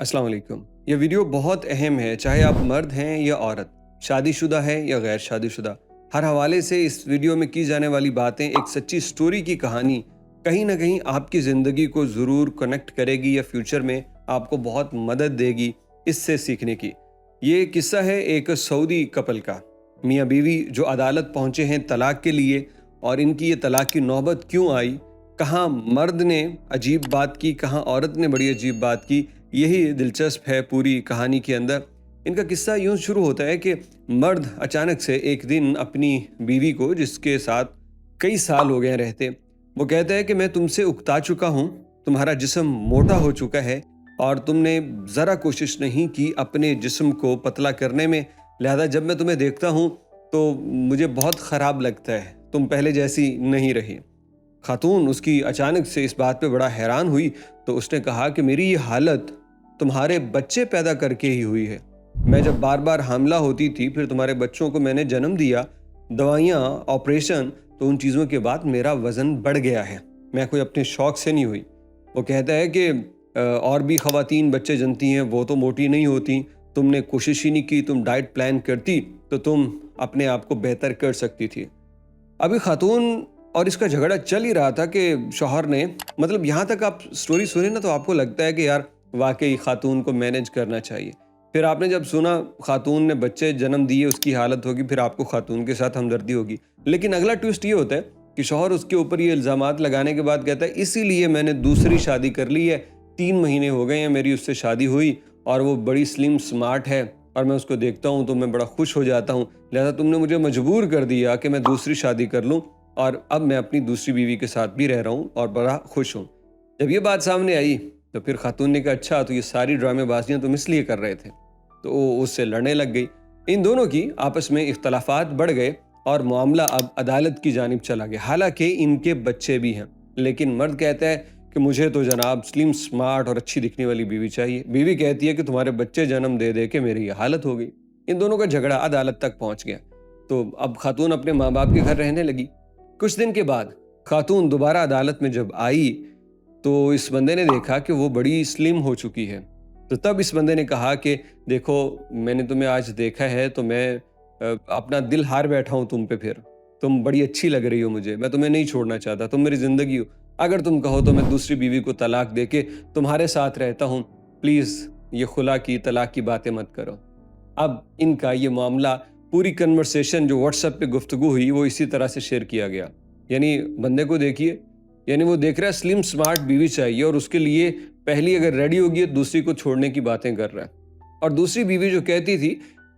अस्सलाम वालेकुम। ये वीडियो बहुत अहम है, चाहे आप मर्द हैं या औरत, शादीशुदा है या गैर शादीशुदा। हर हवाले से इस वीडियो में की जाने वाली बातें एक सच्ची स्टोरी की कहानी कहीं ना कहीं आपकी ज़िंदगी को ज़रूर कनेक्ट करेगी या फ्यूचर में आपको बहुत मदद देगी इससे सीखने की। ये किस्सा है एक सऊदी कपल का, मियाँ बीवी जो अदालत पहुँचे हैं तलाक के लिए, और इनकी ये तलाक की नौबत क्यों आई, कहाँ मर्द ने अजीब बात की, कहाँ औरत ने बड़ी अजीब बात की, यही दिलचस्प है पूरी कहानी के अंदर। इनका किस्सा यूं शुरू होता है कि मर्द अचानक से एक दिन अपनी बीवी को, जिसके साथ कई साल हो गए रहते, वो कहता है कि मैं तुमसे उकता चुका हूँ, तुम्हारा जिस्म मोटा हो चुका है और तुमने ज़रा कोशिश नहीं की अपने जिस्म को पतला करने में, लिहाजा जब मैं तुम्हें देखता हूँ तो मुझे बहुत ख़राब लगता है, तुम पहले जैसी नहीं रही। खातून उसकी अचानक से इस बात पे बड़ा हैरान हुई, तो उसने कहा कि मेरी ये हालत तुम्हारे बच्चे पैदा करके ही हुई है। मैं जब बार बार हामला होती थी, फिर तुम्हारे बच्चों को मैंने जन्म दिया, दवाइयाँ, ऑपरेशन, तो उन चीज़ों के बाद मेरा वज़न बढ़ गया है। मैं कोई अपने शौक़ से नहीं हुई। वो कहता है कि और भी ख़वातीन बच्चे जनती हैं, वो तो मोटी नहीं होती, तुमने कोशिश ही नहीं की, तुम डाइट प्लान करती तो तुम अपने आप को बेहतर कर सकती थी। अभी खातून और इसका झगड़ा चल ही रहा था कि शौहर ने, मतलब यहाँ तक आप स्टोरी सुने ना तो आपको लगता है कि यार वाकई खातून को मैनेज करना चाहिए। फिर आपने जब सुना खातून ने बच्चे जन्म दिए, उसकी हालत होगी, फिर आपको खातून के साथ हमदर्दी होगी। लेकिन अगला ट्विस्ट ये होता है कि शौहर उसके ऊपर ये इल्ज़ामात लगाने के बाद कहता है इसीलिए मैंने दूसरी शादी कर ली है, 3 महीने हो गए हैं मेरी उससे शादी हुई और वो बड़ी स्लिम स्मार्ट है और मैं उसको देखता हूँ तो मैं बड़ा खुश हो जाता हूँ, लिहाजा तुमने मुझे मजबूर कर दिया कि मैं दूसरी शादी कर लूँ और अब मैं अपनी दूसरी बीवी के साथ भी रह रहा हूँ और बड़ा खुश हूँ। जब ये बात सामने आई तो फिर खातून ने कहा अच्छा, तो ये सारी ड्रामेबाजियाँ तुम इसलिए कर रहे थे, तो वो उससे लड़ने लग गई। इन दोनों की आपस में इख्तलाफात बढ़ गए और मामला अब अदालत की जानिब चला गया। हालांकि इनके बच्चे भी हैं, लेकिन मर्द कहता है कि मुझे तो जनाब स्लिम स्मार्ट और अच्छी दिखने वाली बीवी चाहिए। बीवी कहती है कि तुम्हारे बच्चे जन्म दे दे के मेरी ये हालत हो गई। इन दोनों का झगड़ा अदालत तक पहुँच गया, तो अब खातून अपने माँ बाप के घर रहने लगी। कुछ दिन के बाद खातून दोबारा अदालत में जब आई तो इस बंदे ने देखा कि वो बड़ी स्लिम हो चुकी है। तो तब इस बंदे ने कहा कि देखो, मैंने तुम्हें आज देखा है तो मैं अपना दिल हार बैठा हूँ तुम पे, फिर तुम बड़ी अच्छी लग रही हो मुझे, मैं तुम्हें नहीं छोड़ना चाहता, तुम मेरी ज़िंदगी हो, अगर तुम कहो तो मैं दूसरी बीवी को तलाक दे के तुम्हारे साथ रहता हूँ, प्लीज़ ये खुला की तलाक की बातें मत करो। अब इनका ये मामला, पूरी कन्वर्सेशन जो व्हाट्सएप पे गुफ्तगू हुई वो इसी तरह से शेयर किया गया। यानी बंदे को देखिए, यानी वो देख रहा है स्लिम स्मार्ट बीवी चाहिए और उसके लिए पहली अगर रेडी होगी दूसरी को छोड़ने की बातें कर रहा है। और दूसरी बीवी जो कहती थी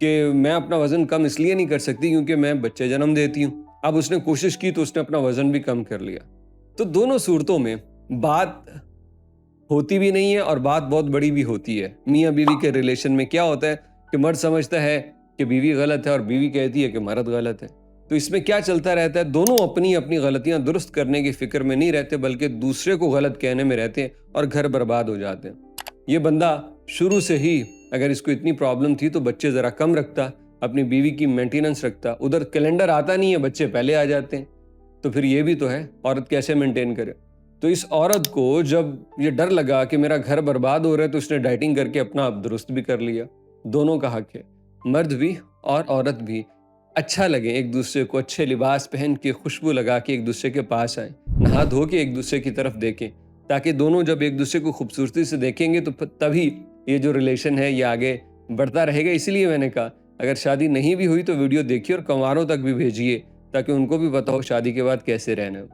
कि मैं अपना वज़न कम इसलिए नहीं कर सकती क्योंकि मैं बच्चे जन्म देती हूँ, अब उसने कोशिश की तो उसने अपना वज़न भी कम कर लिया। तो दोनों सूरतों में बात होती भी नहीं है और बात बहुत बड़ी भी होती है। मियाँ बीवी के रिलेशन में क्या होता है कि मर्द समझता है कि बीवी गलत है और बीवी कहती है कि मर्द गलत है। तो इसमें क्या चलता रहता है, दोनों अपनी अपनी गलतियां दुरुस्त करने की फिक्र में नहीं रहते बल्कि दूसरे को गलत कहने में रहते हैं और घर बर्बाद हो जाते हैं। ये बंदा शुरू से ही अगर इसको इतनी प्रॉब्लम थी तो बच्चे ज़रा कम रखता, अपनी बीवी की मेंटेनेंस रखता। उधर कैलेंडर आता नहीं है, बच्चे पहले आ जाते हैं, तो फिर ये भी तो है औरत कैसे मेंटेन करे। तो इस औरत को जब ये डर लगा कि मेरा घर बर्बाद हो रहा है तो उसने डाइटिंग करके अपना आप दुरुस्त भी कर लिया। दोनों का हक है, मर्द भी और औरत भी अच्छा लगे, एक दूसरे को अच्छे लिबास पहन के, खुशबू लगा के एक दूसरे के पास आए, नहा धो के एक दूसरे की तरफ देखें, ताकि दोनों जब एक दूसरे को खूबसूरती से देखेंगे तो तभी ये जो रिलेशन है ये आगे बढ़ता रहेगा। इसीलिए मैंने कहा अगर शादी नहीं भी हुई तो वीडियो देखिए और कंवारों तक भी भेजिए ताकि उनको भी पता हो शादी के बाद कैसे रहना है।